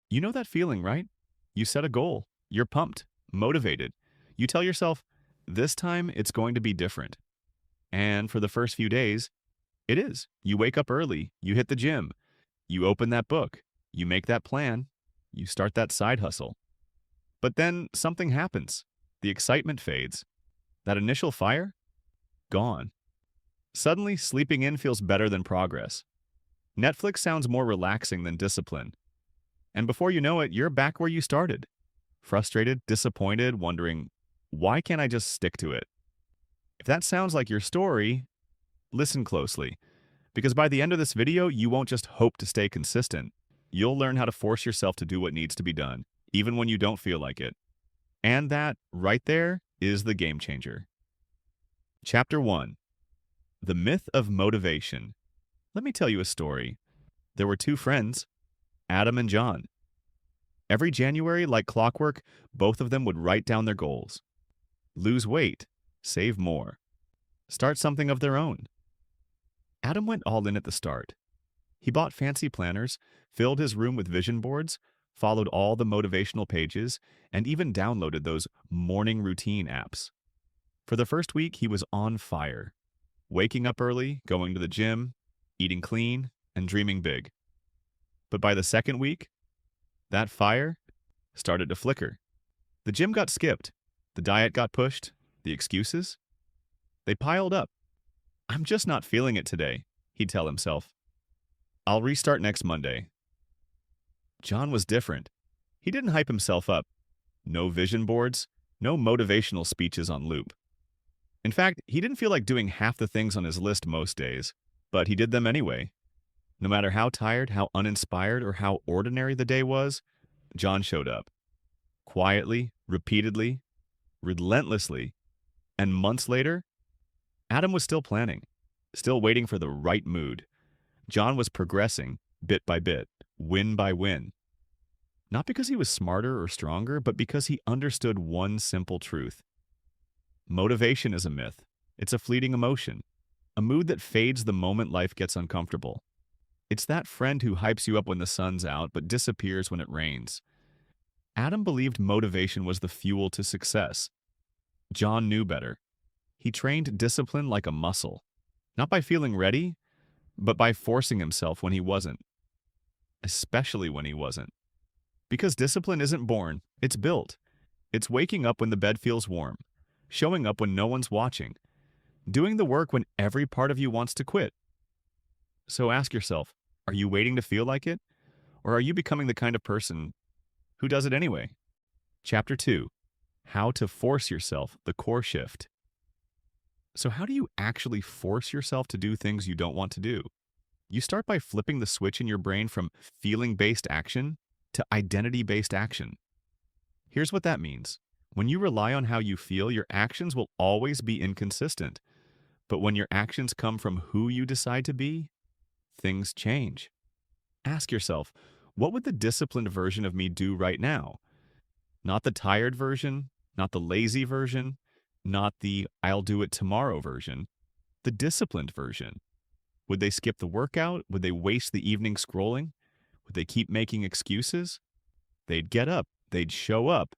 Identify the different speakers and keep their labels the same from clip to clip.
Speaker 1: You know that feeling, right? You set a goal. You're pumped, motivated. You tell yourself, this time it's going to be different. And for the first few days, it is. You wake up early, you hit the gym, you open that book, you make that plan, you start that side hustle. But then something happens. The excitement fades. That initial fire? Gone. Suddenly, sleeping in feels better than progress. Netflix sounds more relaxing than discipline. And before you know it, you're back where you started. Frustrated, disappointed, wondering, why can't I just stick to it? If that sounds like your story, listen closely. Because by the end of this video, you won't just hope to stay consistent. You'll learn how to force yourself to do what needs to be done, even when you don't feel like it. And that, right there, is the game changer. Chapter 1. The Myth of Motivation. Let me tell you a story. There were two friends, Adam and John. Every January, like clockwork, both of them would write down their goals. Lose weight, save more, start something of their own. Adam went all in at the start. He bought fancy planners, filled his room with vision boards, followed all the motivational pages, and even downloaded those morning routine apps. For the first week, he was on fire, waking up early, going to the gym, eating clean, and dreaming big. But by the second week, that fire started to flicker. The gym got skipped, the diet got pushed, the excuses, they piled up. I'm just not feeling it today, he'd tell himself. I'll restart next Monday. John was different. He didn't hype himself up. No vision boards, no motivational speeches on loop. In fact, he didn't feel like doing half the things on his list most days, but he did them anyway. No matter how tired, how uninspired, or how ordinary the day was, John showed up. Quietly, repeatedly, relentlessly, and months later, Adam was still planning, still waiting for the right mood. John was progressing, bit by bit, win by win. Not because he was smarter or stronger, but because he understood one simple truth. Motivation is a myth. It's a fleeting emotion, a mood that fades the moment life gets uncomfortable. It's that friend who hypes you up when the sun's out, but disappears when it rains. Adam believed motivation was the fuel to success. John knew better. He trained discipline like a muscle, not by feeling ready, but by forcing himself when he wasn't, especially when he wasn't. Because discipline isn't born, it's built. It's waking up when the bed feels warm, showing up when no one's watching, doing the work when every part of you wants to quit. So ask yourself, are you waiting to feel like it? Or are you becoming the kind of person who does it anyway? Chapter 2. How to force yourself, the core shift. So how do you actually force yourself to do things you don't want to do? You start by flipping the switch in your brain from feeling-based action to identity-based action. Here's what that means. When you rely on how you feel, your actions will always be inconsistent. But when your actions come from who you decide to be, things change. Ask yourself, what would the disciplined version of me do right now? Not the tired version, not the lazy version, not the I'll do it tomorrow version, the disciplined version. Would they skip the workout? Would they waste the evening scrolling? Would they keep making excuses? They'd get up, they'd show up,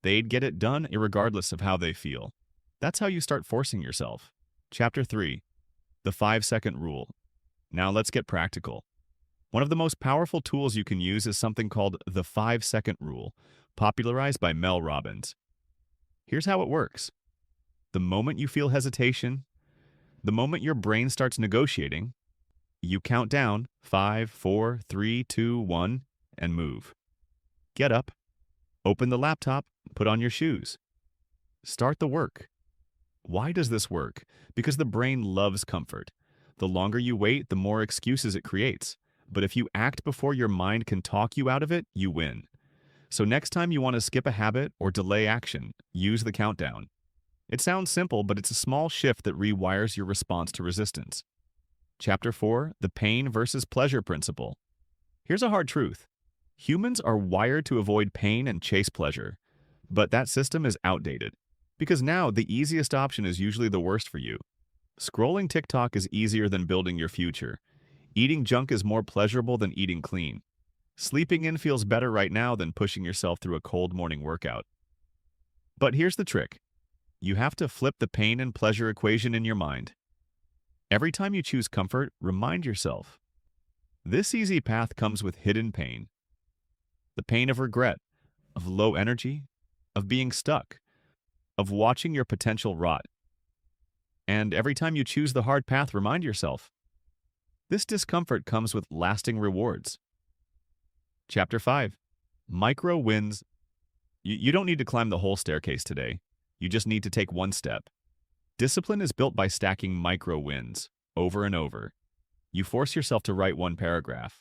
Speaker 1: they'd get it done irregardless of how they feel. That's how you start forcing yourself. Chapter 3. The 5-second rule. Now let's get practical. One of the most powerful tools you can use is something called the 5-second rule, popularized by Mel Robbins. Here's how it works. The moment you feel hesitation, the moment your brain starts negotiating, you count down 5, 4, 3, 2, 1, and move. Get up, open the laptop, put on your shoes. Start the work. Why does this work? Because the brain loves comfort. The longer you wait, the more excuses it creates. But if you act before your mind can talk you out of it, you win. So next time you want to skip a habit or delay action, use the countdown. It sounds simple, but it's a small shift that rewires your response to resistance. Chapter 4. The pain versus pleasure principle. Here's a hard truth. Humans are wired to avoid pain and chase pleasure. But that system is outdated. Because now, the easiest option is usually the worst for you. Scrolling TikTok is easier than building your future. Eating junk is more pleasurable than eating clean. Sleeping in feels better right now than pushing yourself through a cold morning workout. But here's the trick. You have to flip the pain and pleasure equation in your mind. Every time you choose comfort, remind yourself, this easy path comes with hidden pain. The pain of regret, of low energy, of being stuck, of watching your potential rot. And every time you choose the hard path, remind yourself, this discomfort comes with lasting rewards. Chapter 5. Micro wins. You don't need to climb the whole staircase today. You just need to take one step. Discipline is built by stacking micro wins over and over. You force yourself to write one paragraph,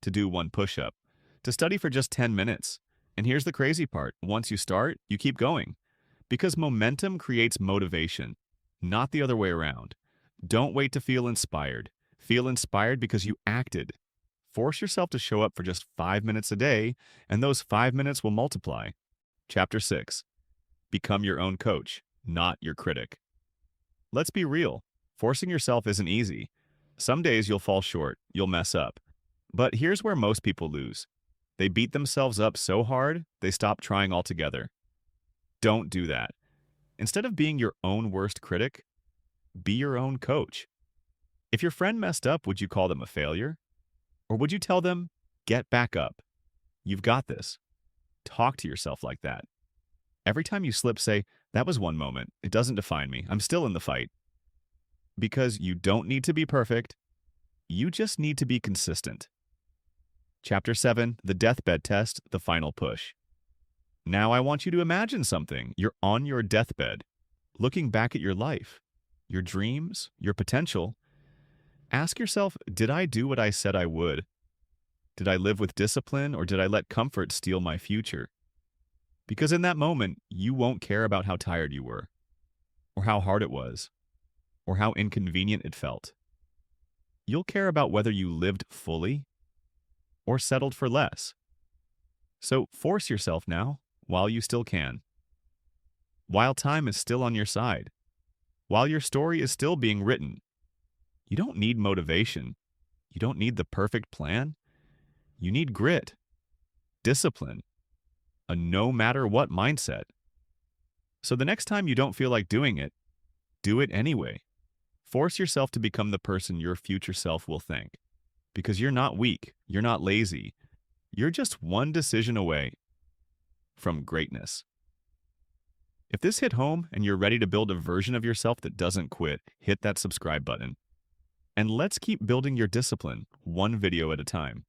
Speaker 1: to do one push-up, to study for just 10 minutes. And here's the crazy part. Once you start, you keep going. Because momentum creates motivation, not the other way around. Don't wait to feel inspired. Feel inspired because you acted. Force yourself to show up for just 5 minutes a day, and those 5 minutes will multiply. Chapter 6. Become your own coach, not your critic. Let's be real. Forcing yourself isn't easy. Some days you'll fall short, you'll mess up. But here's where most people lose. They beat themselves up so hard, they stop trying altogether. Don't do that. Instead of being your own worst critic, be your own coach. If your friend messed up, would you call them a failure? Or would you tell them, get back up? You've got this. Talk to yourself like that. Every time you slip, say, that was one moment. It doesn't define me. I'm still in the fight. Because you don't need to be perfect. You just need to be consistent. Chapter 7, the deathbed test, the final push. Now I want you to imagine something. You're on your deathbed, looking back at your life, your dreams, your potential. Ask yourself, did I do what I said I would? Did I live with discipline, or did I let comfort steal my future? Because in that moment, you won't care about how tired you were, or how hard it was, or how inconvenient it felt. You'll care about whether you lived fully or settled for less. So force yourself now while you still can. While time is still on your side. While your story is still being written. You don't need motivation. You don't need the perfect plan. You need grit, discipline, a no-matter-what mindset. So the next time you don't feel like doing it, do it anyway. Force yourself to become the person your future self will thank. Because you're not weak, you're not lazy. You're just one decision away from greatness. If this hit home and you're ready to build a version of yourself that doesn't quit, hit that subscribe button. And let's keep building your discipline, one video at a time.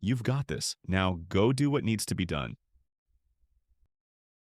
Speaker 1: You've got this. Now go do what needs to be done.